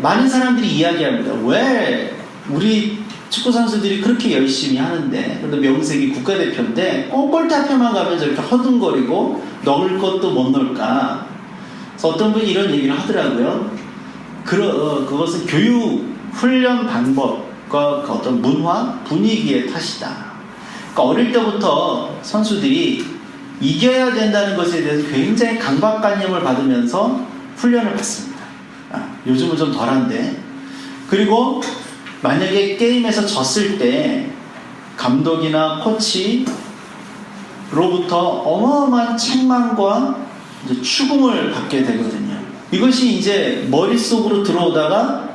많은 사람들이 이야기합니다. 왜 우리 축구 선수들이 그렇게 열심히 하는데, 그래도 명색이 국가대표인데 꼭 골대앞에만 가면 저렇게 허둥거리고 넣을 것도 못 넣을까? 그래서 어떤 분이 이런 얘기를 하더라고요. 그것은 교육, 훈련 방법과 그 어떤 문화, 분위기의 탓이다. 그러니까 어릴 때부터 선수들이 이겨야 된다는 것에 대해서 굉장히 강박관념을 받으면서 훈련을 받습니다. 요즘은 좀 덜한데. 그리고 만약에 게임에서 졌을 때 감독이나 코치로부터 어마어마한 책망과 이제 추궁을 받게 되거든요. 이것이 이제 머릿속으로 들어오다가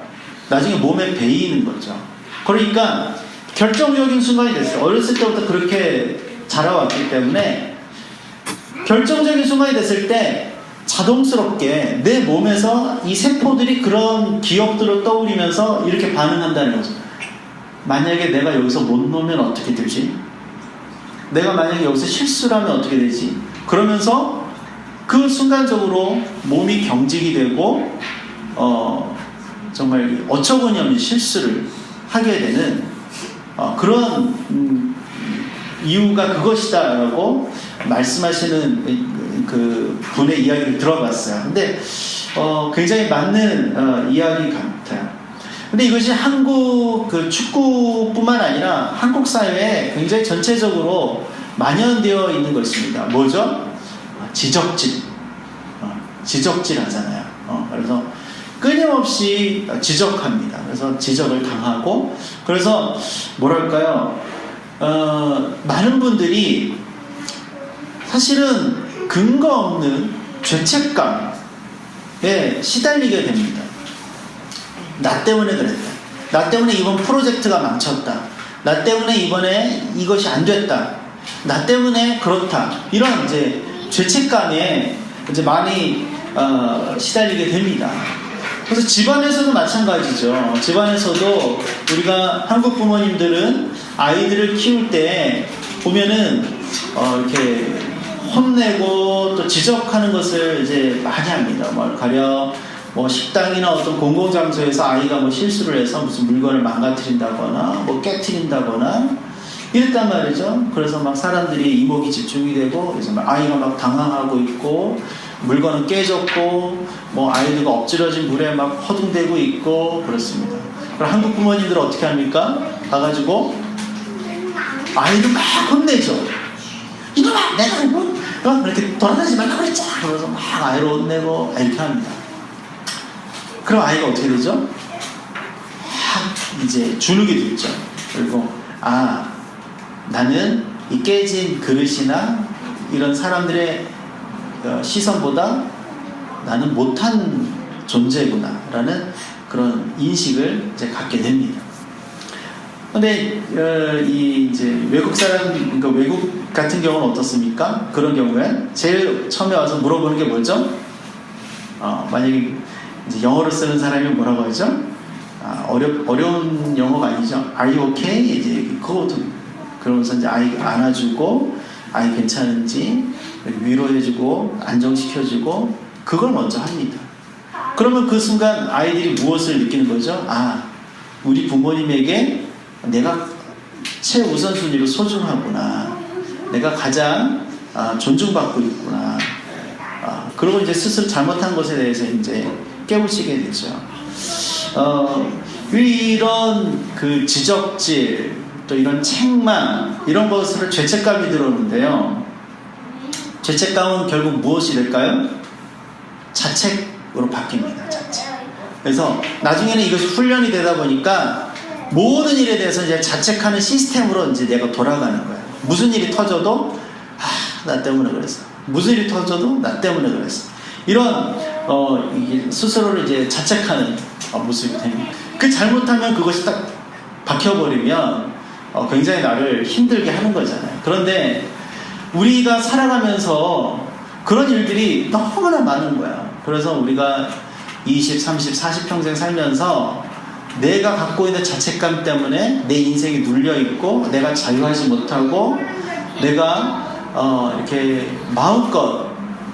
나중에 몸에 배이는 거죠. 그러니까 결정적인 순간이 됐어요. 어렸을 때부터 그렇게 자라왔기 때문에 결정적인 순간이 됐을 때 자동스럽게 내 몸에서 이 세포들이 그런 기억들을 떠올리면서 이렇게 반응한다는 거죠. 만약에 내가 여기서 못 놓으면 어떻게 되지? 내가 만약에 여기서 실수를 하면 어떻게 되지? 그러면서 그 순간적으로 몸이 경직이 되고 정말 어처구니 없는 실수를 하게 되는 그런 이유가 그것이다라고 말씀하시는 그 분의 이야기를 들어봤어요. 근데 굉장히 맞는 이야기 같아요. 근데 이것이 한국 그 축구뿐만 아니라 한국 사회에 굉장히 전체적으로 만연되어 있는 것입니다. 뭐죠? 지적질. 지적질 하잖아요. 그래서 끊임없이 지적합니다. 그래서 지적을 당하고, 그래서 뭐랄까요? 많은 분들이 사실은 근거 없는 죄책감에 시달리게 됩니다. 나 때문에 그랬다. 나 때문에 이번 프로젝트가 망쳤다. 나 때문에 이번에 이것이 안 됐다. 나 때문에 그렇다. 이런 이제 죄책감에 이제 많이 시달리게 됩니다. 그래서 집안에서도 마찬가지죠. 집안에서도 우리가 한국 부모님들은 아이들을 키울 때 보면은 이렇게 혼내고 또 지적하는 것을 이제 많이 합니다. 가령 뭐 식당이나 어떤 공공장소에서 아이가 뭐 실수를 해서 무슨 물건을 망가뜨린다거나 뭐 깨트린다거나 이랬단 말이죠. 그래서 막 사람들이 이목이 집중이 되고, 그래서 막 아이가 막 당황하고 있고, 물건은 깨졌고, 뭐 아이들과 엎질러진 물에 막 허둥대고 있고 그렇습니다. 그럼 한국 부모님들은 어떻게 합니까? 가가지고 아이를 막 혼내죠. 이놈아, 내가 뭐 그렇게 돌아다니지 말라고 그랬잖아. 그래서 막 아이를 혼내고 이렇게 합니다. 그럼 아이가 어떻게 되죠? 막 이제 주눅이 들죠. 그리고 나는 이 깨진 그릇이나 이런 사람들의 시선보다 나는 못한 존재구나 라는 그런 인식을 이제 갖게 됩니다. 근데 이제 외국 사람, 그러니까 외국 같은 경우는 어떻습니까? 그런 경우에 제일 처음에 와서 물어보는 게 뭐죠? 만약에 이제 영어를 쓰는 사람이 뭐라고 하죠? 어려운 영어가 아니죠. Are you okay? 이제 그것도 그러면서 이제 아이 안아주고 아이 괜찮은지 위로해주고 안정시켜주고 그걸 먼저 합니다. 그러면 그 순간 아이들이 무엇을 느끼는 거죠? 우리 부모님에게 내가 최우선순위로 소중하구나. 내가 가장 존중받고 있구나. 그러고 이제 스스로 잘못한 것에 대해서 이제 깨우치게 되죠. 이런 그 지적질, 또 이런 책망, 이런 것으로 죄책감이 들어오는데요. 죄책감은 결국 무엇이 될까요? 자책으로 바뀝니다. 자책. 그래서 나중에는 이것이 훈련이 되다 보니까 모든 일에 대해서 이제 자책하는 시스템으로 이제 내가 돌아가는 거예요. 무슨 일이 터져도 나 때문에 그랬어. 무슨 일이 터져도 나 때문에 그랬어. 이런 이게 스스로를 이제 자책하는 모습이 됩니다. 그 잘못하면 그것이 딱 박혀버리면 굉장히 나를 힘들게 하는 거잖아요. 그런데 우리가 살아가면서 그런 일들이 너무나 많은 거야. 그래서 우리가 20, 30, 40평생 살면서 내가 갖고 있는 자책감 때문에 내 인생이 눌려있고 내가 자유하지 못하고 내가 이렇게 마음껏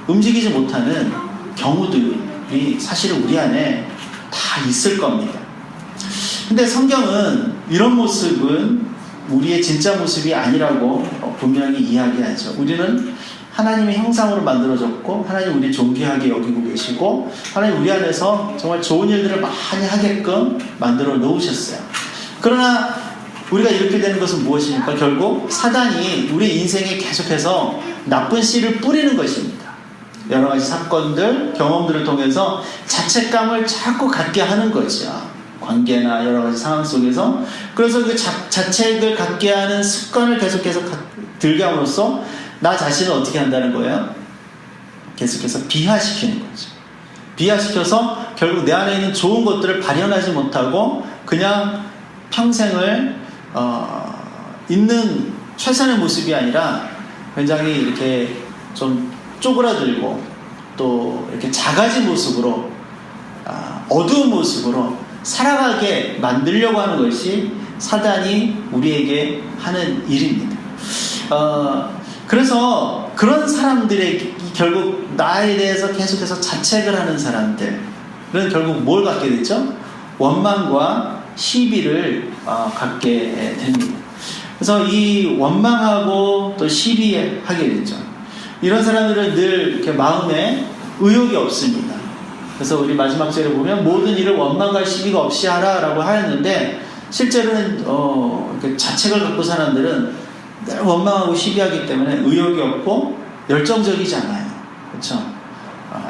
움직이지 못하는 경우들이 사실은 우리 안에 다 다 있을 겁니다. 근데 성경은 이런 모습은 우리의 진짜 모습이 아니라고 분명히 이야기하죠. 우리는 하나님의 형상으로 만들어졌고 하나님 우리 존귀하게 여기고 계시고 하나님 우리 안에서 정말 좋은 일들을 많이 하게끔 만들어 놓으셨어요. 그러나 우리가 이렇게 되는 것은 무엇입니까? 결국 사단이 우리 인생에 계속해서 나쁜 씨를 뿌리는 것입니다. 여러 가지 사건들, 경험들을 통해서 자책감을 자꾸 갖게 하는 거죠. 관계나 여러 가지 상황 속에서. 그래서 그 자책을 갖게 하는 습관을 계속해서 들게 함으로써 나 자신을 어떻게 한다는 거예요? 계속해서 비하시키는 거죠. 비하시켜서 결국 내 안에 있는 좋은 것들을 발현하지 못하고 그냥 평생을 있는 최선의 모습이 아니라 굉장히 이렇게 좀 쪼그라들고 또 이렇게 작아진 모습으로 어두운 모습으로 살아가게 만들려고 하는 것이 사단이 우리에게 하는 일입니다. 그래서 그런 사람들의 결국 나에 대해서 계속해서 자책을 하는 사람들은 결국 뭘 갖게 되죠? 원망과 시비를 갖게 됩니다. 그래서 이 원망하고 또 시비하게 되죠. 이런 사람들은 늘 이렇게 마음에 의욕이 없습니다. 그래서 우리 마지막 절에 보면 모든 일을 원망과 시비가 없이 하라라고 하였는데 실제로는 자책을 갖고 사는 사람들은 늘 원망하고 시비하기 때문에 의욕이 없고 열정적이지 않아요. 그렇죠?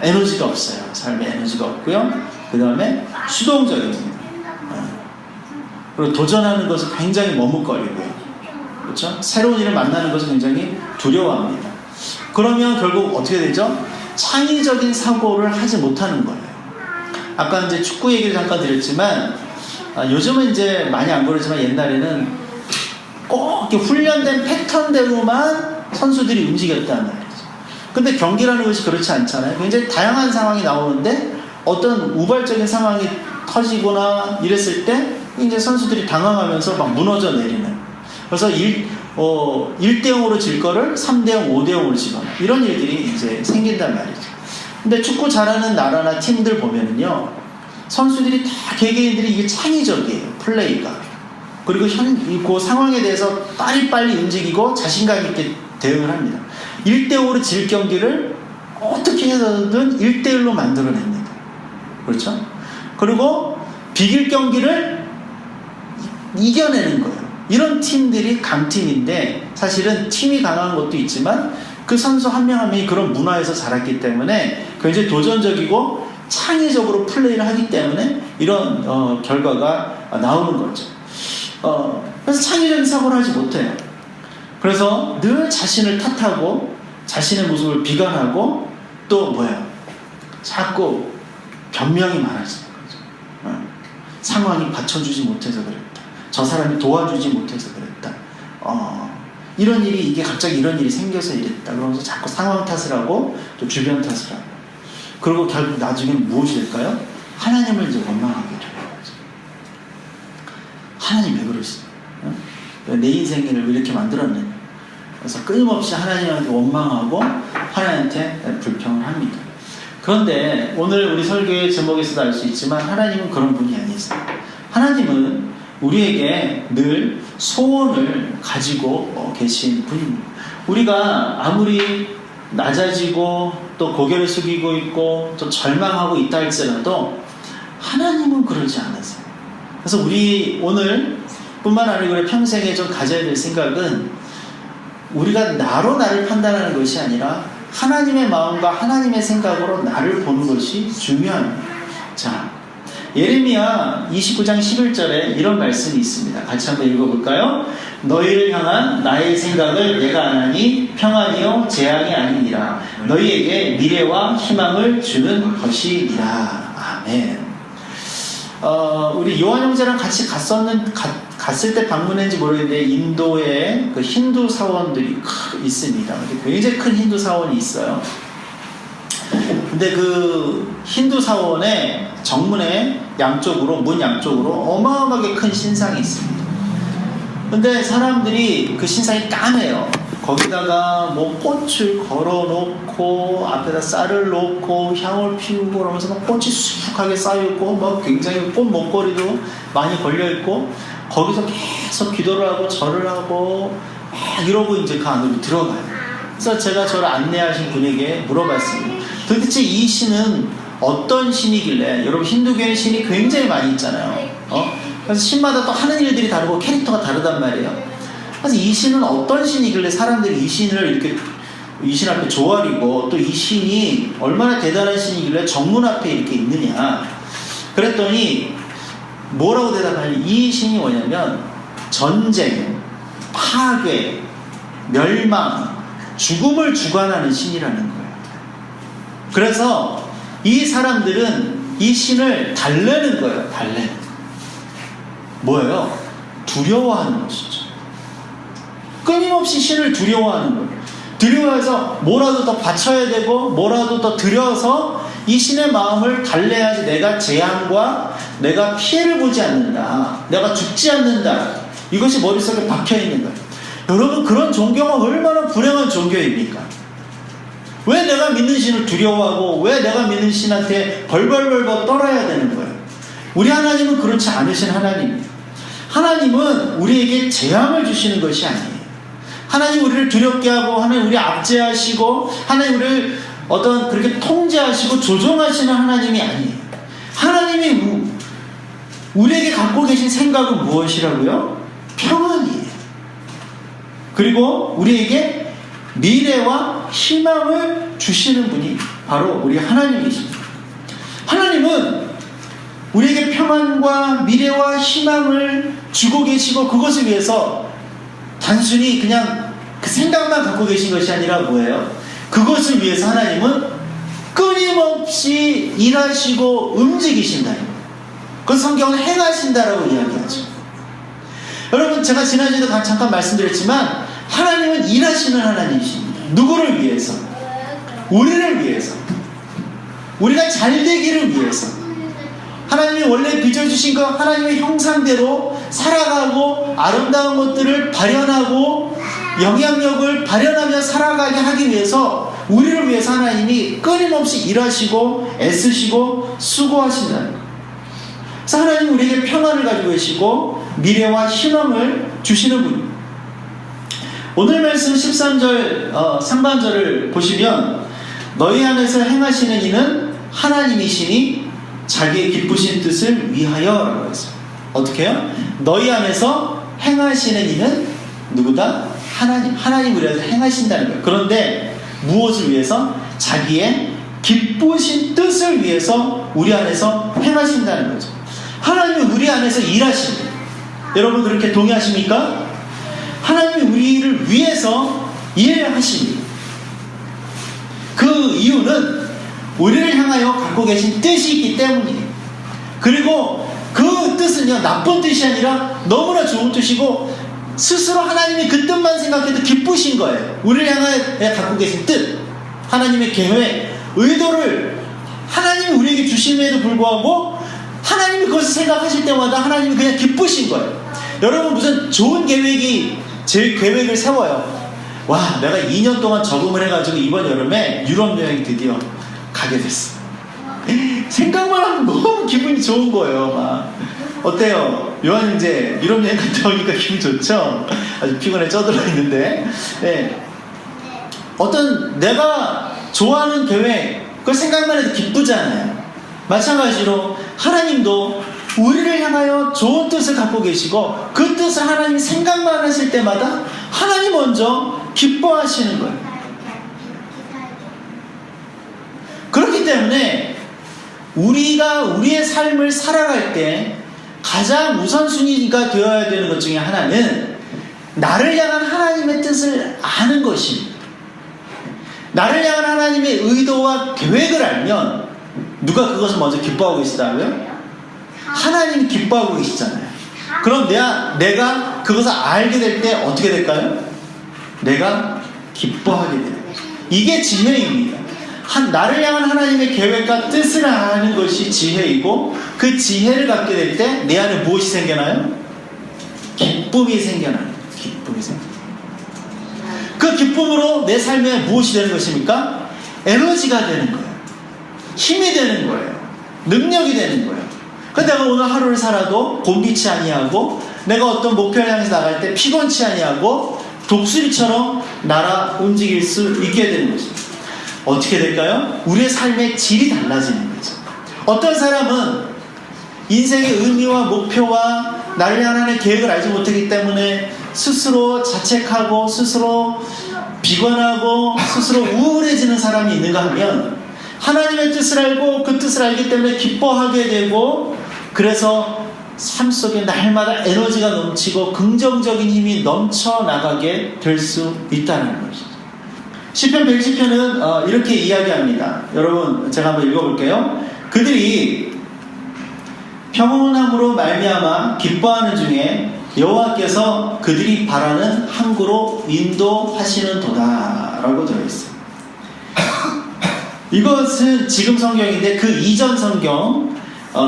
에너지가 없어요. 삶에 에너지가 없고요. 그 다음에 수동적입니다. 그리고 도전하는 것을 굉장히 머뭇거리고요. 그렇죠? 새로운 일을 만나는 것을 굉장히 두려워합니다. 그러면 결국 어떻게 되죠? 창의적인 사고를 하지 못하는 거예요. 아까 이제 축구 얘기를 잠깐 드렸지만 요즘은 이제 많이 안 그러지만 옛날에는 꼭 이렇게 훈련된 패턴대로만 선수들이 움직였단 말이죠. 근데 경기라는 것이 그렇지 않잖아요. 굉장히 다양한 상황이 나오는데 어떤 우발적인 상황이 터지거나 이랬을 때 이제 선수들이 당황하면서 막 무너져 내리는. 그래서 1대0으로 질 거를 3대0, 5대0으로 지거나 이런 일들이 이제 생긴단 말이죠. 근데 축구 잘하는 나라나 팀들 보면은요, 선수들이 다 개개인들이 이게 창의적이에요. 플레이가. 그리고 그 상황에 대해서 빨리빨리 움직이고 자신감 있게 대응을 합니다. 1대5로 질 경기를 어떻게 해서든 1대1로 만들어냅니다. 그렇죠? 그리고 비길 경기를 이겨내는 거예요. 이런 팀들이 강팀인데 사실은 팀이 강한 것도 있지만 그 선수 한 명 한 명이 그런 문화에서 자랐기 때문에 굉장히 도전적이고 창의적으로 플레이를 하기 때문에 이런 결과가 나오는 거죠. 그래서 창의적인 사고를 하지 못해요. 그래서 늘 자신을 탓하고 자신의 모습을 비관하고 또 뭐예요? 자꾸 변명이 많아지는 거죠. 상황이 받쳐주지 못해서 그랬다. 저 사람이 도와주지 못해서 그랬다. 이런 일이 이게 갑자기 이런 일이 생겨서 이랬다. 그러면서 자꾸 상황 탓을 하고 또 주변 탓을 하고 그리고 결국 나중에는 무엇이 될까요? 하나님을 이제 원망하게 돼요. 하나님 왜 그러시죠? 내 인생을 왜 이렇게 만들었느냐? 그래서 끊임없이 하나님한테 원망하고 하나님한테 불평을 합니다. 그런데 오늘 우리 설교의 제목에서도 알 수 있지만 하나님은 그런 분이 아니세요. 하나님은 우리에게 늘 소원을 가지고 계신 분입니다. 우리가 아무리 낮아지고 또 고개를 숙이고 있고 또 절망하고 있다 할지라도 하나님은 그러지 않으세요. 그래서 우리 오늘 뿐만 아니라 우리 평생에 좀 가져야 될 생각은 우리가 나로 나를 판단하는 것이 아니라 하나님의 마음과 하나님의 생각으로 나를 보는 것이 중요합니다. 자, 예레미야 29장 11절에 이런 말씀이 있습니다. 같이 한번 읽어볼까요? 너희를 향한 나의 생각을 내가 아나니 평안이요 재앙이 아니니라. 너희에게 미래와 희망을 주는 것이니라. 아멘. 우리 요한 형제랑 같이 갔을 때 방문했는지 모르겠는데 인도에 그 힌두 사원들이 있습니다. 굉장히 큰 힌두 사원이 있어요. 근데 그 힌두 사원의 정문에 양쪽으로 문 양쪽으로 어마어마하게 큰 신상이 있습니다. 근데 사람들이 그 신상이 까매요. 거기다가 뭐 꽃을 걸어놓고 앞에다 쌀을 놓고 향을 피우고 그러면서 막 꽃이 수북하게 쌓여있고 막 굉장히 꽃 목걸이도 많이 걸려있고 거기서 계속 기도를 하고 절을 하고 막 이러고 이제 그 안으로 들어가요. 그래서 제가 저를 안내하신 분에게 물어봤습니다. 도대체 이 신은 어떤 신이길래, 여러분 힌두교에는 신이 굉장히 많이 있잖아요. 그래서 신마다 또 하는 일들이 다르고 캐릭터가 다르단 말이에요. 그래서 이 신은 어떤 신이길래 사람들이 이 신을 이렇게 이 신 앞에 조아리고 또 이 신이 얼마나 대단한 신이길래 정문 앞에 이렇게 있느냐 그랬더니 뭐라고 대답하니 이 신이 뭐냐면 전쟁, 파괴, 멸망, 죽음을 주관하는 신이라는 거예요. 그래서 이 사람들은 이 신을 달래는 거예요. 달래는 뭐예요? 두려워하는 것이죠. 끊임없이 신을 두려워하는 거예요. 두려워해서 뭐라도 더 바쳐야 되고 뭐라도 더 들여서 이 신의 마음을 달래야지 내가 재앙과 내가 피해를 보지 않는다, 내가 죽지 않는다, 이것이 머릿속에 박혀있는 거예요. 여러분, 그런 종교가 얼마나 불행한 종교입니까? 왜 내가 믿는 신을 두려워하고 왜 내가 믿는 신한테 벌벌벌 떨어야 되는 거예요? 우리 하나님은 그렇지 않으신 하나님입니다. 하나님은 우리에게 재앙을 주시는 것이 아니에요. 하나님 우리를 두렵게 하고 하나님 우리 압제하시고 하나님 우리를 어떤 그렇게 통제하시고 조종하시는 하나님이 아니에요. 하나님이 우리에게 갖고 계신 생각은 무엇이라고요? 평안이에요. 그리고 우리에게 미래와 희망을 주시는 분이 바로 우리 하나님이십니다. 하나님은 우리에게 평안과 미래와 희망을 주고 계시고 그것을 위해서 단순히 그냥 그 생각만 갖고 계신 것이 아니라 뭐예요? 그것을 위해서 하나님은 끊임없이 일하시고 움직이신다. 그 성경은 행하신다라고 이야기하죠. 여러분, 제가 지난주에도 잠깐 말씀드렸지만 하나님은 일하시는 하나님이십니다. 누구를 위해서? 우리를 위해서. 우리가 잘 되기를 위해서. 하나님이 원래 빚어주신 것, 하나님의 형상대로 살아가고 아름다운 것들을 발현하고 영향력을 발현하며 살아가게 하기 위해서 우리를 위해서 하나님이 끊임없이 일하시고 애쓰시고 수고하신다는 거예요. 그래서 하나님은 우리에게 평안을 가지고 계시고 미래와 희망을 주시는 분입니다. 오늘 말씀 13절 상반절을 보시면 너희 안에서 행하시는 이는 하나님이시니 자기의 기쁘신 뜻을 위하여 라고 했어요. 어떻게 해요? 너희 안에서 행하시는 이는 누구다? 하나님 우리 안에서 행하신다는 거예요. 그런데 무엇을 위해서? 자기의 기쁘신 뜻을 위해서 우리 안에서 행하신다는 거죠. 하나님이 우리 안에서 일하십니다. 여러분 그렇게 동의하십니까? 하나님이 우리를 위해서 일하십니다. 그 이유는 우리를 향하여 갖고 계신 뜻이 있기 때문이에요. 그리고 그 뜻은요, 나쁜 뜻이 아니라 너무나 좋은 뜻이고 스스로 하나님이 그 뜻만 생각해도 기쁘신 거예요. 우리를 향하여 갖고 계신 뜻, 하나님의 계획, 의도를 하나님이 우리에게 주심에도 불구하고 하나님이 그것을 생각하실 때마다 하나님이 그냥 기쁘신 거예요. 여러분 무슨 좋은 계획이 제 계획을 세워요. 와, 내가 2년 동안 적응을 해가지고 이번 여름에 유럽 여행 드디어 가게 됐어. 생각만 하면 너무 기분이 좋은 거예요. 막. 어때요? 요한 이제 유럽 여행 갔다 오니까 기분 좋죠? 아주 피곤해 쪄들어 있는데, 네. 어떤 내가 좋아하는 계획, 그걸 생각만 해도 기쁘잖아요. 마찬가지로 하나님도 우리를 향하여 좋은 뜻을 갖고 계시고 그 뜻을 하나님이 생각만 하실 때마다 하나님 먼저 기뻐하시는 거예요. 그렇기 때문에 우리가 우리의 삶을 살아갈 때 가장 우선순위가 되어야 되는 것 중에 하나는 나를 향한 하나님의 뜻을 아는 것입니다. 나를 향한 하나님의 의도와 계획을 알면 누가 그것을 먼저 기뻐하고 계시다고요? 하나님이 기뻐하고 계시잖아요. 그럼 내가 그것을 알게 될 때 어떻게 될까요? 내가 기뻐하게 돼요. 이게 지혜입니다. 나를 향한 하나님의 계획과 뜻을 아는 것이 지혜이고 그 지혜를 갖게 될 때 내 안에 무엇이 생겨나요? 기쁨이 생겨나요. 기쁨이 생겨나요. 그 기쁨으로 내 삶에 무엇이 되는 것입니까? 에너지가 되는 거예요. 힘이 되는 거예요. 능력이 되는 거예요. 그래서 내가 오늘 하루를 살아도 곤비치 아니하고, 내가 어떤 목표를 향해서 나갈 때 피곤치 아니하고 독수리처럼 날아 움직일 수 있게 되는 거죠. 어떻게 될까요? 우리의 삶의 질이 달라지는 거죠. 어떤 사람은 인생의 의미와 목표와 나를 향하는 계획을 알지 못하기 때문에 스스로 자책하고 스스로 비관하고 스스로 우울해지는 사람이 있는가 하면, 하나님의 뜻을 알고 그 뜻을 알기 때문에 기뻐하게 되고, 그래서 삶 속에 날마다 에너지가 넘치고 긍정적인 힘이 넘쳐나가게 될 수 있다는 것이죠. 시편 110편은 이렇게 이야기합니다. 여러분, 제가 한번 읽어볼게요. 그들이 평온함으로 말미암아 기뻐하는 중에 여호와께서 그들이 바라는 항구로 인도하시는 도다 라고 되어 있어요. 이것은 지금 성경인데 그 이전 성경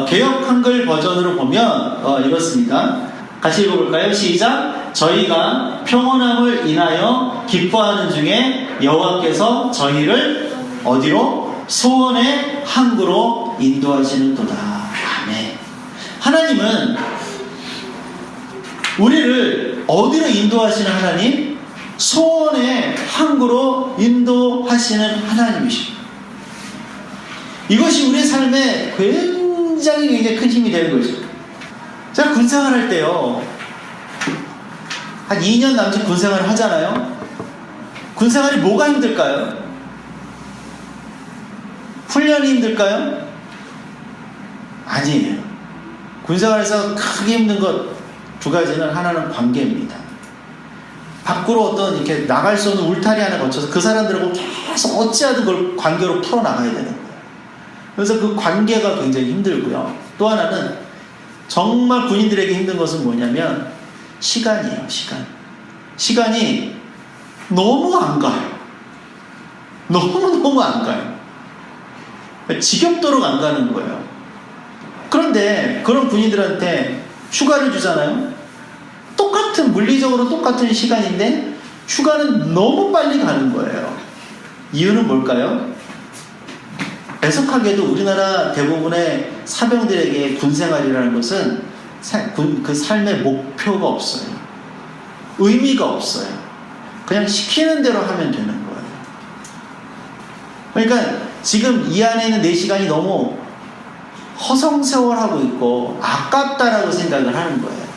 개역 한글 버전으로 보면 이렇습니다. 같이 읽어볼까요? 시작. 저희가 평온함을 인하여 기뻐하는 중에 여호와께서 저희를 어디로? 소원의 항구로 인도하시는 도다. 아멘. 하나님은 우리를 어디로 인도하시는 하나님? 소원의 항구로 인도하시는 하나님이십니다. 이것이 우리의 삶에 굉장히 큰 힘이 되는 거죠. 제가 군생활 할 때요, 한 2년 남짓 군생활을 하잖아요. 군생활이 뭐가 힘들까요? 훈련이 힘들까요? 아니에요. 군생활에서 크게 힘든 것 두 가지는, 하나는 관계입니다. 밖으로 어떤 이렇게 나갈 수 없는 울타리 하나 거쳐서 그 사람들하고 계속 어찌하든 그걸 관계로 풀어나가야 되는 거예요. 그래서 그 관계가 굉장히 힘들고요. 또 하나는 정말 군인들에게 힘든 것은 뭐냐면 시간이에요. 시간이 너무 안 가요. 너무 안 가요. 지겹도록 안 가는 거예요. 그런데 그런 군인들한테 휴가를 주잖아요. 물리적으로 똑같은 시간인데 휴가는 너무 빨리 가는 거예요. 이유는 뭘까요? 애석하게도 우리나라 대부분의 사병들에게 군생활이라는 것은 그 삶의 목표가 없어요. 의미가 없어요. 그냥 시키는 대로 하면 되는 거예요. 그러니까 지금 이 안에 있는 4시간이 너무 허송세월하고 있고 아깝다라고 생각을 하는 거예요.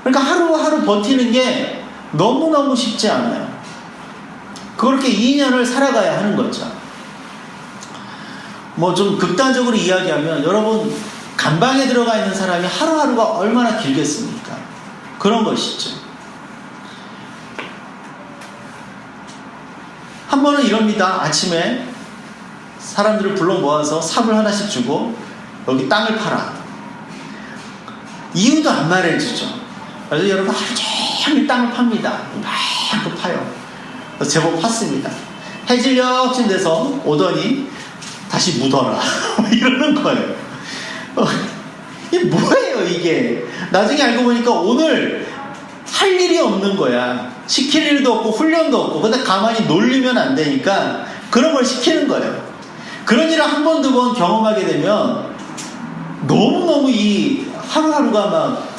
그러니까 하루하루 버티는 게 너무너무 쉽지 않아요. 그렇게 2년을 살아가야 하는 거죠. 뭐 좀 극단적으로 이야기하면, 여러분 감방에 들어가 있는 사람이 하루하루가 얼마나 길겠습니까? 그런 것이죠. 한 번은 이럽니다. 아침에 사람들을 불러 모아서 삽을 하나씩 주고 여기 땅을 파라. 이유도 안 말해주죠. 그래서 여러분 하루 종일 땅을 팝니다. 막 파요. 제법 팠습니다. 해질녘쯤 돼서 오더니 다시 묻어라 이러는 거예요. 이게 뭐예요 이게? 나중에 알고 보니까 오늘 할 일이 없는 거야. 시킬 일도 없고 훈련도 없고. 근데 가만히 놀리면 안 되니까 그런 걸 시키는 거예요. 그런 일을 한 번, 두 번 경험하게 되면 너무너무 이 하루하루가 막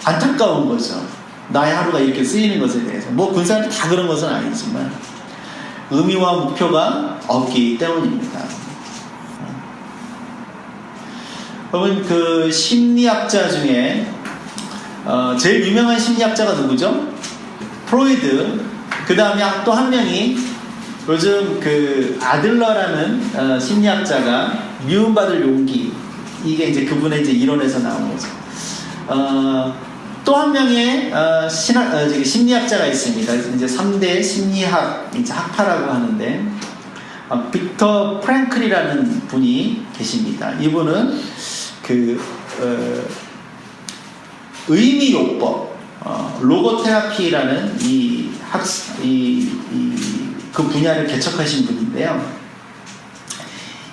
안타까운 거죠. 나의 하루가 이렇게 쓰이는 것에 대해서. 뭐 군사한테 다 그런 것은 아니지만 의미와 목표가 없기 때문입니다. 여러분, 그 심리학자 중에 제일 유명한 심리학자가 누구죠? 프로이드. 그 다음에 또 한 명이 요즘 그 아들러라는 심리학자가 미움받을 용기, 이게 이제 그분의 이제 이론에서 나온 거죠. 또 한 명의 심리학자가 있습니다. 이제 3대 심리학 이제 학파라고 하는데 빅터 프랭클이라는 분이 계십니다. 이분은 그 의미요법, 로고테라피라는 그 분야를 개척하신 분인데요.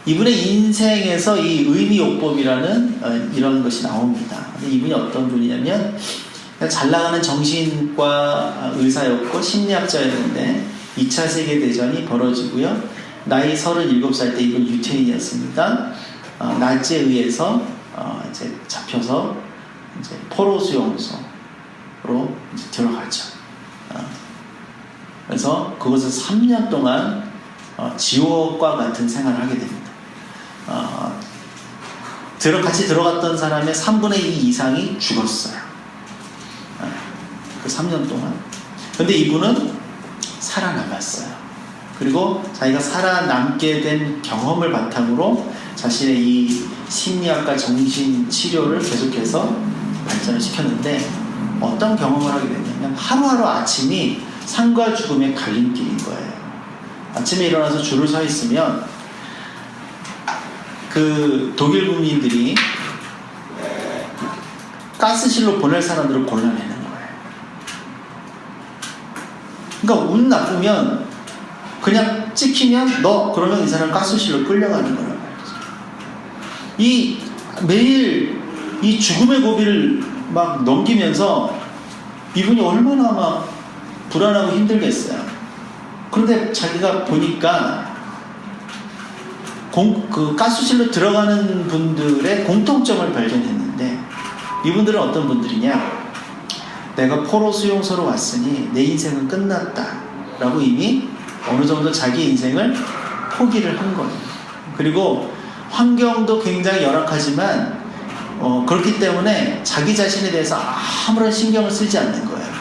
이분의 인생에서 이 의미요법이라는 이런 것이 나옵니다. 이분이 어떤 분이냐면 잘 나가는 정신과 의사였고 심리학자였는데 2차 세계대전이 벌어지고요. 나이 37살 때 이건 유태인이었습니다. 나치에 의해서 이제 잡혀서 이제 포로 수용소로 이제 들어가죠. 그래서 그곳에서 3년 동안 지옥과 같은 생활을 하게 됩니다. 같이 들어갔던 사람의 3분의 2 이상이 죽었어요. 그 3년 동안. 근데 이분은 살아남았어요. 그리고 자기가 살아남게 된 경험을 바탕으로 자신의 이 심리학과 정신치료를 계속해서 발전을 시켰는데 어떤 경험을 하게 됐냐면 하루하루 아침이 삶과 죽음의 갈림길인 거예요. 아침에 일어나서 줄을 서 있으면 그 독일 국민들이 가스실로 보낼 사람들을 골라내는 거예요. 그러니까 운 나쁘면 그냥 찍히면 그러면 이 사람 가스실로 끌려가는 거란 말이죠. 매일 이 죽음의 고비를 막 넘기면서 이분이 얼마나 막 불안하고 힘들겠어요. 그런데 자기가 보니까 그 가스실로 들어가는 분들의 공통점을 발견했는데 이분들은 어떤 분들이냐, 내가 포로 수용소로 왔으니 내 인생은 끝났다 라고 이미 어느 정도 자기 인생을 포기를 한 거예요. 그리고 환경도 굉장히 열악하지만 그렇기 때문에 자기 자신에 대해서 아무런 신경을 쓰지 않는 거예요.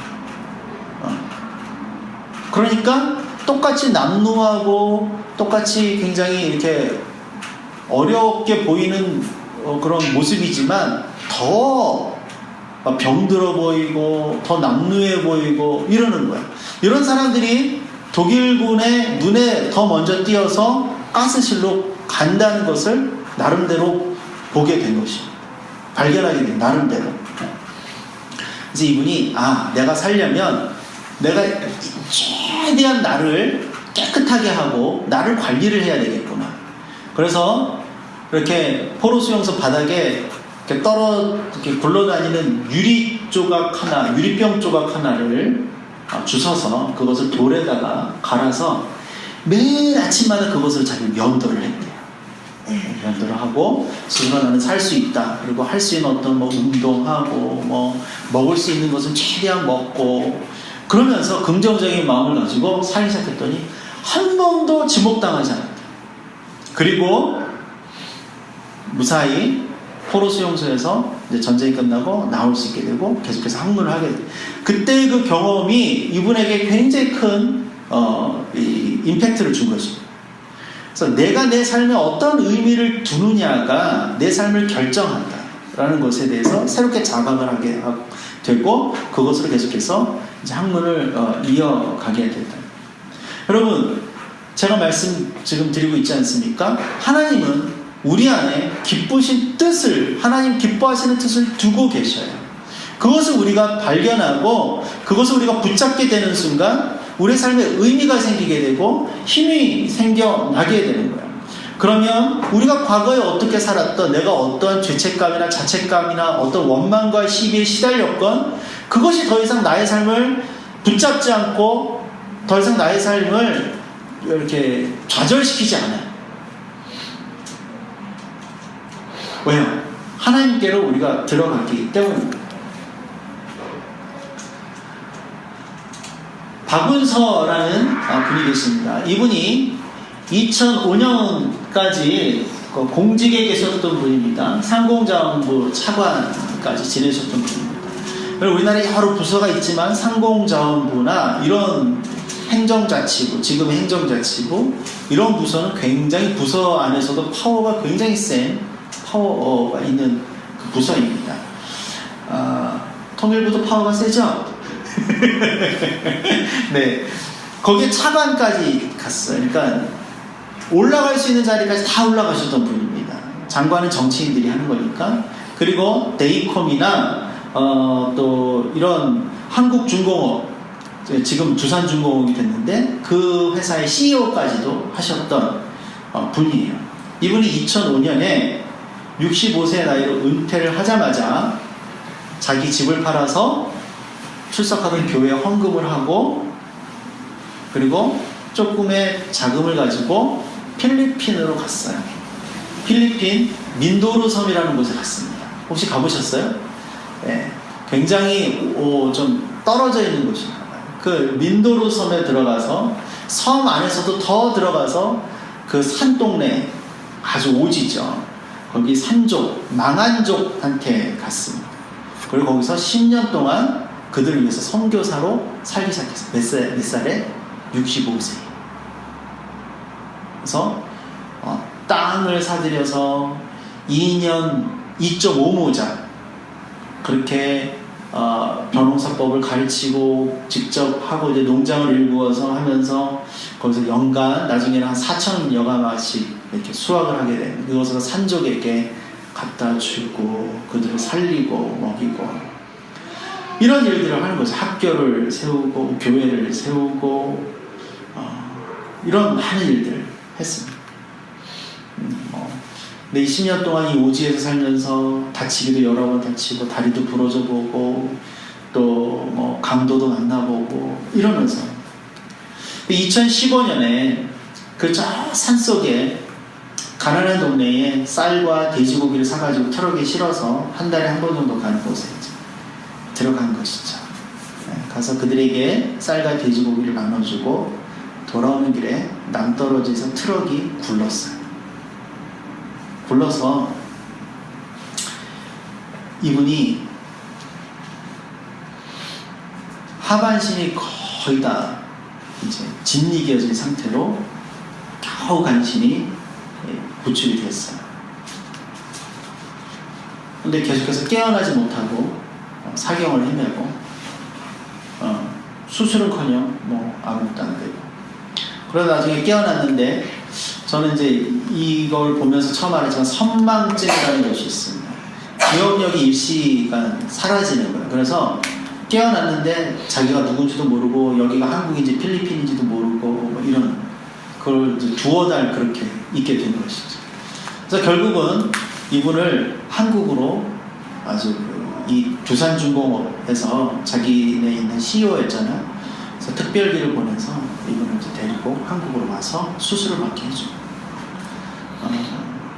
그러니까 똑같이 남루하고 똑같이 굉장히 이렇게 어렵게 보이는 그런 모습이지만 더 병들어 보이고 더 남루해 보이고 이러는 거예요. 이런 사람들이 독일군의 눈에 더 먼저 띄어서 가스실로 간다는 것을 나름대로 보게 된 것입니다. 발견하게 된 나름대로. 그래서 이분이 내가 살려면 내가 최대한 나를 깨끗하게 하고 나를 관리를 해야 되겠구나. 그래서 이렇게 포로 수용소 바닥에 이렇게 굴러다니는 유리병 조각 하나를 주워서 그것을 돌에다가 갈아서 매일 아침마다 그것을 자기 면도를 했대요. 면도를 하고 스스로 나는 살 수 있다. 그리고 할 수 있는 어떤 운동하고 먹을 수 있는 것은 최대한 먹고 그러면서 긍정적인 마음을 가지고 살기 시작했더니 한 번도 지목당하지 않았다. 그리고 무사히 포로 수용소에서 이제 전쟁이 끝나고 나올 수 있게 되고 계속해서 학문을 하게 돼요. 그때 그 경험이 이분에게 굉장히 큰 임팩트를 준 것입니다. 그래서 내가 내 삶에 어떤 의미를 두느냐가 내 삶을 결정한다라는 것에 대해서 새롭게 자각을 하게 되고 그것으로 계속해서 이제 학문을 이어가게 됐다. 여러분, 제가 말씀 지금 드리고 있지 않습니까? 하나님은 우리 안에 기쁘신 뜻을, 하나님 기뻐하시는 뜻을 두고 계셔요. 그것을 우리가 발견하고 그것을 우리가 붙잡게 되는 순간 우리 삶에 의미가 생기게 되고 힘이 생겨나게 되는 거예요. 그러면 우리가 과거에 어떻게 살았던, 내가 어떠한 죄책감이나 자책감이나 어떤 원망과 시비에 시달렸건 그것이 더 이상 나의 삶을 붙잡지 않고 더 이상 나의 삶을 이렇게 좌절시키지 않아요. 왜요? 하나님께로 우리가 들어갔기 때문입니다. 박운서라는 분이 계십니다. 이분이 2005년까지 공직에 계셨던 분입니다. 상공자원부 차관까지 지내셨던 분입니다. 우리나라에 여러 부서가 있지만 상공자원부나 이런 행정자치부, 지금 행정자치부 이런 부서는 굉장히 부서 안에서도 파워가 굉장히 센 파워가 있는 그 부서입니다. 통일부도 파워가 세죠? 네, 거기에 차관까지 갔어요. 그러니까 올라갈 수 있는 자리까지 다 올라가셨던 분입니다. 장관은 정치인들이 하는 거니까. 그리고 데이컴이나 또 이런 한국중공업, 지금 두산중공업이 됐는데 그 회사의 CEO까지도 하셨던 분이에요. 이분이 2005년에 65세 나이로 은퇴를 하자마자 자기 집을 팔아서 출석하던 교회에 헌금을 하고 그리고 조금의 자금을 가지고 필리핀으로 갔어요. 필리핀 민도르 섬이라는 곳에 갔습니다. 혹시 가보셨어요? 네, 굉장히 좀 떨어져 있는 곳인가 봐요. 그 민도르 섬에 들어가서 섬 안에서도 더 들어가서 그 산동네 아주 오지죠. 거기 산족, 망한족한테 갔습니다. 그리고 거기서 10년 동안 그들을 위해서 선교사로 살기 시작했어요. 몇 살에? 65세. 그래서 땅을 사들여서 2년 2.5모자 그렇게 벼농사법을 가르치고 직접 하고 이제 농장을 일구어서 하면서 거기서 연간 나중에는 한 4,000여 가마씩 이렇게 수확을 하게 됩니다. 그것을 산족에게 갖다 주고 그들을 살리고 먹이고 이런 일들을 하는 거죠. 학교를 세우고 교회를 세우고 이런 많은 일들을 했습니다. 근데 20년 동안 이 오지에서 살면서 다치기도 여러 번 다치고 다리도 부러져 보고 또 뭐 강도도 만나보고 이러면서 2015년에 그 저 산속에 가난한 동네에 쌀과 돼지고기를 사가지고 트럭에 실어서 한 달에 한 번 정도 가는 곳에 이제 들어간 것이죠. 가서 그들에게 쌀과 돼지고기를 나눠주고 돌아오는 길에 남떨어져서 트럭이 굴렀어요. 굴러서 이분이 하반신이 거의 다 이제 짓이겨진 상태로 겨우 간신히 구출이 됐어요. 근데 계속해서 깨어나지 못하고 사경을 헤매고 수술은커녕 뭐 아무것도 안 되고 그러다 나중에 깨어났는데 저는 이제 이걸 보면서 처음 알았지만 선망증이라는 것이 있습니다. 기억력이 일시간 사라지는 거예요. 그래서 깨어났는데 자기가 누군지도 모르고 여기가 한국인지 필리핀인지도 모르고 뭐 이런 그걸 두어 달 그렇게 있게 된 것이죠. 그래서 결국은 이분을 한국으로 아주 이 두산중공업에서 자기네 있는 CEO였잖아요. 그래서 특별기를 보내서 이분을 이제 데리고 한국으로 와서 수술을 받게 해주고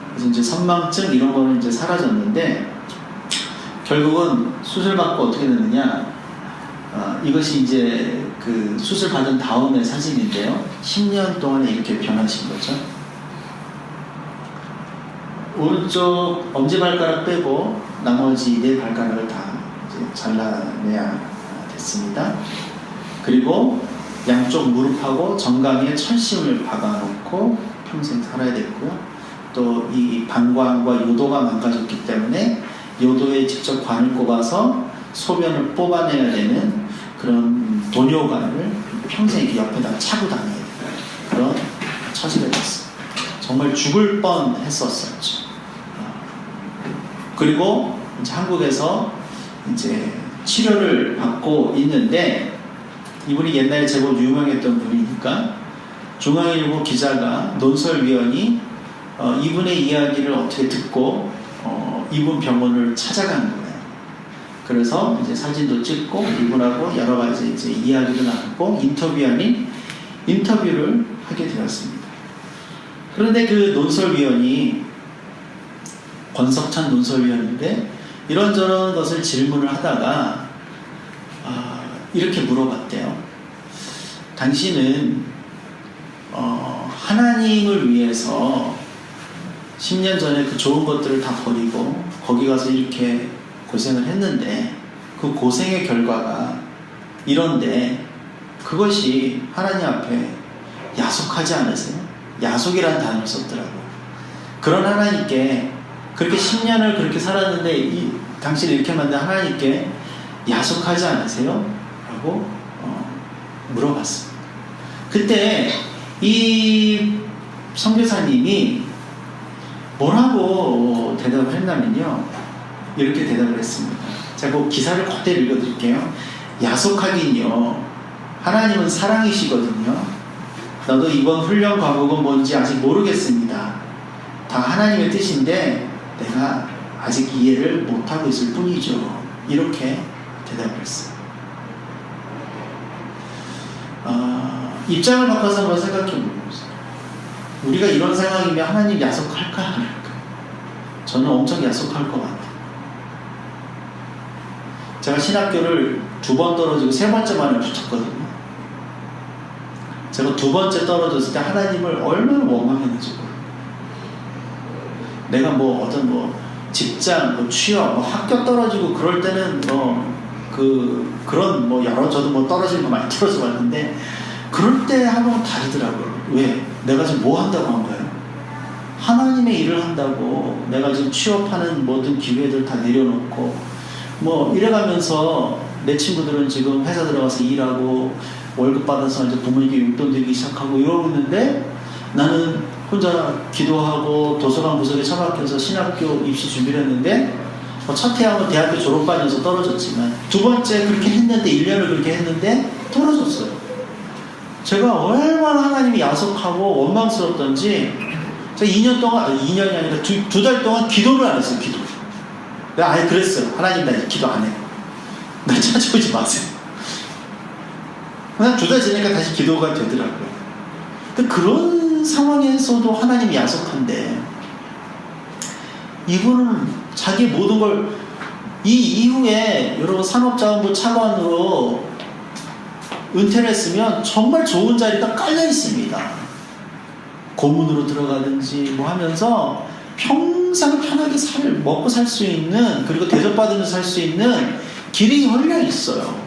그래서 이제 선망증 이런 거는 이제 사라졌는데 결국은 수술 받고 어떻게 됐느냐 이것이 이제 그 수술 받은 다음의 사진인데요. 10년 동안에 이렇게 변하신 거죠. 오른쪽 엄지발가락 빼고 나머지 네 발가락을 다 이제 잘라내야 됐습니다. 그리고 양쪽 무릎하고 정강이에 철심을 박아놓고 평생 살아야 됐고요. 또 이 방광과 요도가 망가졌기 때문에 요도에 직접 관을 꼽아서 소변을 뽑아내야 되는 그런 도뇨관을 평생 이렇게 옆에다 차고 다녀야 되는 그런 처지가 됐어요. 정말 죽을 뻔 했었었죠. 그리고 이제 한국에서 이제 치료를 받고 있는데 이분이 옛날에 제법 유명했던 분이니까 중앙일보 기자가 논설위원이 이분의 이야기를 어떻게 듣고 이분 병원을 찾아간 거예요. 그래서 이제 사진도 찍고 이분하고 여러 가지 이제 이야기도 나누고 인터뷰 아닌 인터뷰를 하게 되었습니다. 그런데 그 논설위원이 권석찬 논설위원인데 이런저런 것을 질문을 하다가 이렇게 물어봤대요. 당신은 하나님을 위해서 10년 전에 그 좋은 것들을 다 버리고 거기 가서 이렇게 고생을 했는데 그 고생의 결과가 이런데 그것이 하나님 앞에 야속하지 않으세요? 야속이라는 단어를 썼더라고요. 그런 하나님께 그렇게 10년을 그렇게 살았는데 당신을 이렇게 만든 하나님께 야속하지 않으세요? 라고 물어봤습니다. 그때 이 선교사님이 뭐라고 대답을 했냐면요. 이렇게 대답을 했습니다. 제가 그 기사를 그대로 읽어드릴게요. 야속하긴요. 하나님은 사랑이시거든요. 나도 이번 훈련 과목은 뭔지 아직 모르겠습니다. 다 하나님의 뜻인데 내가 아직 이해를 못하고 있을 뿐이죠. 이렇게 대답을 했어요. 입장을 바꿔서 한번 생각해 보세요. 우리가 이런 상황이면 하나님 야속할까 안 할까? 저는 엄청 야속할 것 같아요. 제가 신학교를 2번 떨어지고 3번째 만에 붙었거든요. 제가 2번째 떨어졌을 때 하나님을 얼마나 원망했는지 몰라요. 내가 어떤 직장, 취업, 학교 떨어지고 그럴 때는 그런 저도 떨어지는 거 많이 떨어져 봤는데, 그럴 때 하면 다르더라고요. 왜? 내가 지금 뭐 한다고 한 거예요? 하나님의 일을 한다고 내가 지금 취업하는 모든 기회들 다 내려놓고 이래가면서 내 친구들은 지금 회사 들어가서 일하고 월급 받아서 이제 부모님께 용돈 드리기 시작하고 이러고 있는데, 나는 혼자 기도하고 도서관 구석에 처박혀서 신학교 입시 준비를 했는데, 첫 해하고 대학교 졸업반에서 떨어졌지만 2번째 그렇게 했는데 1년을 그렇게 했는데 떨어졌어요. 제가 얼마나 하나님이 야속하고 원망스럽던지 제가 2년 동안 2년이 아니라 2달 동안 기도를 안 했어요. 기도. 내가 아예 그랬어요. 하나님, 나 기도 안 해. 나 찾아오지 마세요. 그냥 2달 지나니까 다시 기도가 되더라고요. 근데 그런 상황에서도 하나님이 야속한데, 이분은 자기 모든 걸 이 이후에 여러분 산업자원부 차관으로 은퇴를 했으면 정말 좋은 자리가 깔려 있습니다. 고문으로 들어가든지 하면서 평생 편하게 먹고 살 수 있는, 그리고 대접받으면서 살 수 있는 길이 열려 있어요.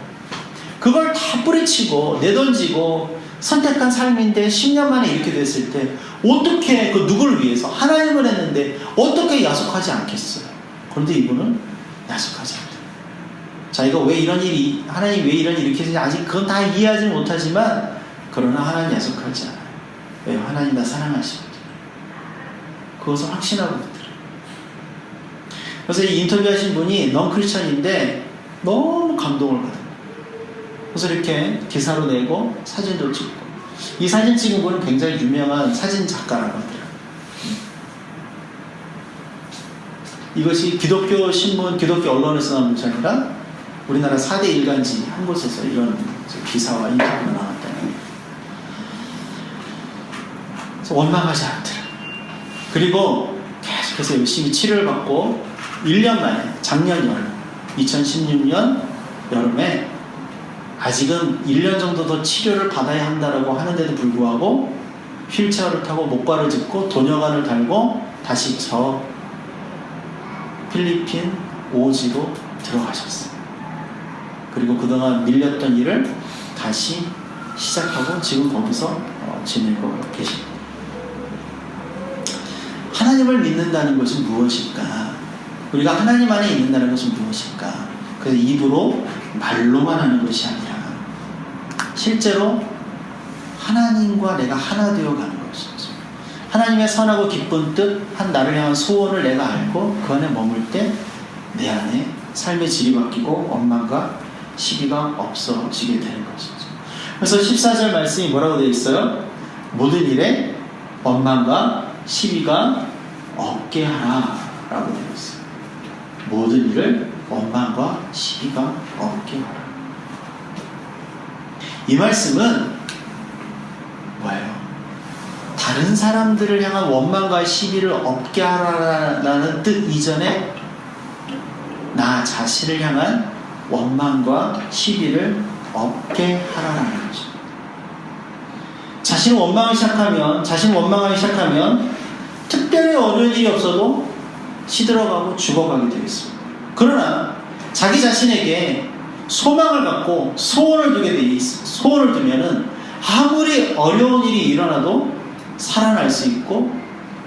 그걸 다 뿌리치고 내던지고 선택한 삶인데 10년 만에 이렇게 됐을 때 어떻게 누구를 위해서 하나님을 했는데 어떻게 야속하지 않겠어요? 그런데 이분은 야속하지 않아요. 자기가 왜 이런 일이, 하나님 왜 이런 일이 이렇게 되는지 아직 그건 다 이해하지는 못하지만, 그러나 하나님 야속하지 않아요. 왜요? 하나님 나 사랑하시거든요. 그것을 확신하고 있더래요. 그래서 이 인터뷰하신 분이 넌 크리스천인데 너무 감동을 받아요. 그래서 이렇게 기사로 내고 사진도 찍고, 이 사진 찍은 분은 굉장히 유명한 사진 작가라고 하더라고요. 이것이 기독교 신문, 기독교 언론에서 나온 것이 아니라 우리나라 4대 일간지 한 곳에서 이런 기사와 인터뷰가 나왔다는. 그래서 원망하지 않더라. 그리고 계속해서 열심히 치료를 받고 1년 만에, 작년 여름, 2016년 여름에 아직은 1년 정도 더 치료를 받아야 한다라고 하는데도 불구하고 휠체어를 타고 목발을 짚고 도녀관을 달고 다시 저 필리핀 오지로 들어가셨어요. 그리고 그동안 밀렸던 일을 다시 시작하고 지금 거기서 지내고 계십니다. 하나님을 믿는다는 것은 무엇일까? 우리가 하나님 안에 있는다는 것은 무엇일까? 그래서 입으로 말로만 하는 것이 아니라 실제로 하나님과 내가 하나 되어 가는 것이죠. 하나님의 선하고 기쁜 뜻, 한 나를 향한 소원을 내가 알고 그 안에 머물 때 내 안에 삶의 질이 바뀌고 원망과 시비가 없어지게 되는 것이죠. 그래서 14절 말씀이 뭐라고 되어 있어요? 모든 일에 원망과 시비가 없게 하라 라고 되어 있어요. 모든 일을 원망과 시비가 없게 하라. 이 말씀은 뭐예요? 다른 사람들을 향한 원망과 시비를 없게 하라라는 뜻 이전에 나 자신을 향한 원망과 시비를 없게 하라라는 거죠. 자신을 원망하기 시작하면 특별히 어려운 일이 없어도 시들어가고 죽어가게 되겠습니다. 그러나 자기 자신에게 소망을 갖고 소원을 두면은 아무리 어려운 일이 일어나도 살아날 수 있고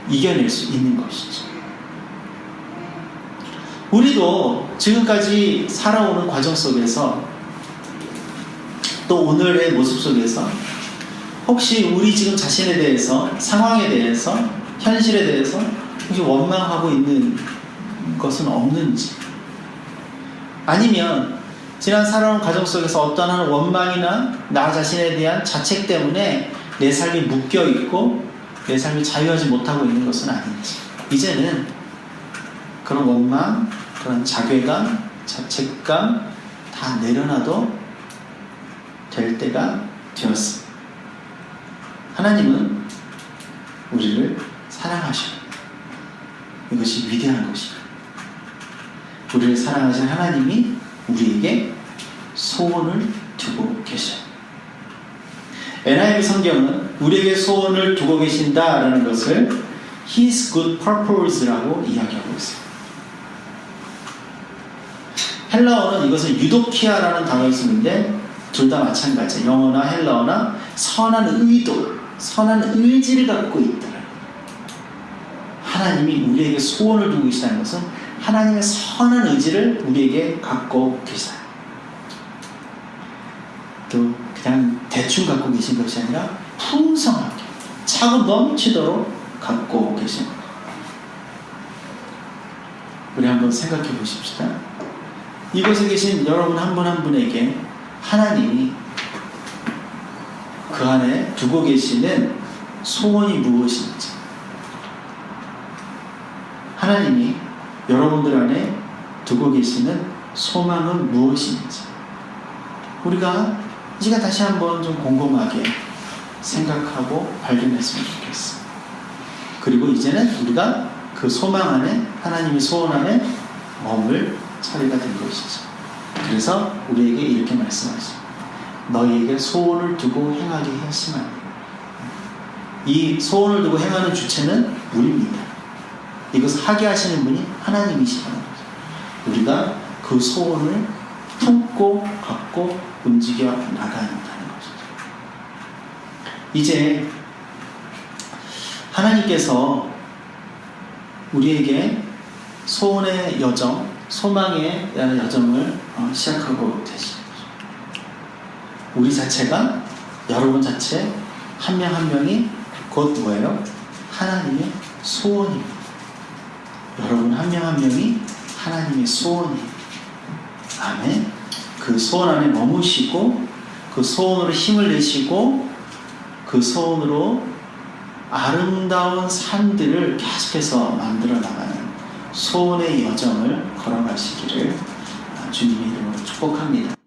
이겨낼 수 있는 것이죠. 우리도 지금까지 살아오는 과정 속에서 또 오늘의 모습 속에서 혹시 우리 지금 자신에 대해서, 상황에 대해서, 현실에 대해서 혹시 원망하고 있는 것은 없는지, 아니면 지난 살아온 과정 속에서 어떠한 원망이나 나 자신에 대한 자책 때문에 내 삶이 묶여있고 내 삶이 자유하지 못하고 있는 것은 아닌지, 이제는 그런 원망, 그런 자괴감, 자책감 다 내려놔도 될 때가 되었습니다. 하나님은 우리를 사랑하셔요. 이것이 위대한 것입니다. 우리를 사랑하신 하나님이 우리에게 소원을 두고 계셔요. NIV 성경은 우리에게 소원을 두고 계신다라는 것을 His good purpose라고 이야기하고 있습니다. 헬라어는 이것을 유도키아라는 단어를 쓰는데 둘 다 마찬가지예요. 영어나 헬라어나 선한 의도, 선한 의지를 갖고 있다. 하나님이 우리에게 소원을 두고 계시다는 것은 하나님의 선한 의지를 우리에게 갖고 계시다. 또 그냥 대충 갖고 계신 것이 아니라 풍성하게 차고 넘치도록 갖고 계신 것. 우리 한번 생각해 보십시다. 이곳에 계신 여러분 한 분 한 분에게 하나님이 그 안에 두고 계시는 소원이 무엇인지, 하나님이 여러분들 안에 두고 계시는 소망은 무엇인지 우리가 이제가 다시 한번 좀 곰곰하게 생각하고 발견했으면 좋겠습니다. 그리고 이제는 우리가 그 소망 안에, 하나님의 소원 안에 머물 차례가 된 것이죠. 그래서 우리에게 이렇게 말씀하십니다. 너희에게 소원을 두고 행하게 하시면, 이 소원을 두고 행하는 주체는 우리입니다. 이것을 하게 하시는 분이 하나님이시라는 거죠. 우리가 그 소원을 품고 갖고 움직여 나가야 한다는 것이죠. 이제 하나님께서 우리에게 소원의 여정, 소망의 여정을 시작하고 계십니다. 우리 자체가, 여러분 자체 한 명 한 명이 곧 뭐예요? 하나님의 소원입니다. 여러분 한 명 한 명이 하나님의 소원이에요. 아멘. 그 소원 안에 머무시고 그 소원으로 힘을 내시고 그 소원으로 아름다운 삶들을 계속해서 만들어 나가는 소원의 여정을 걸어가시기를 주님의 이름으로 축복합니다.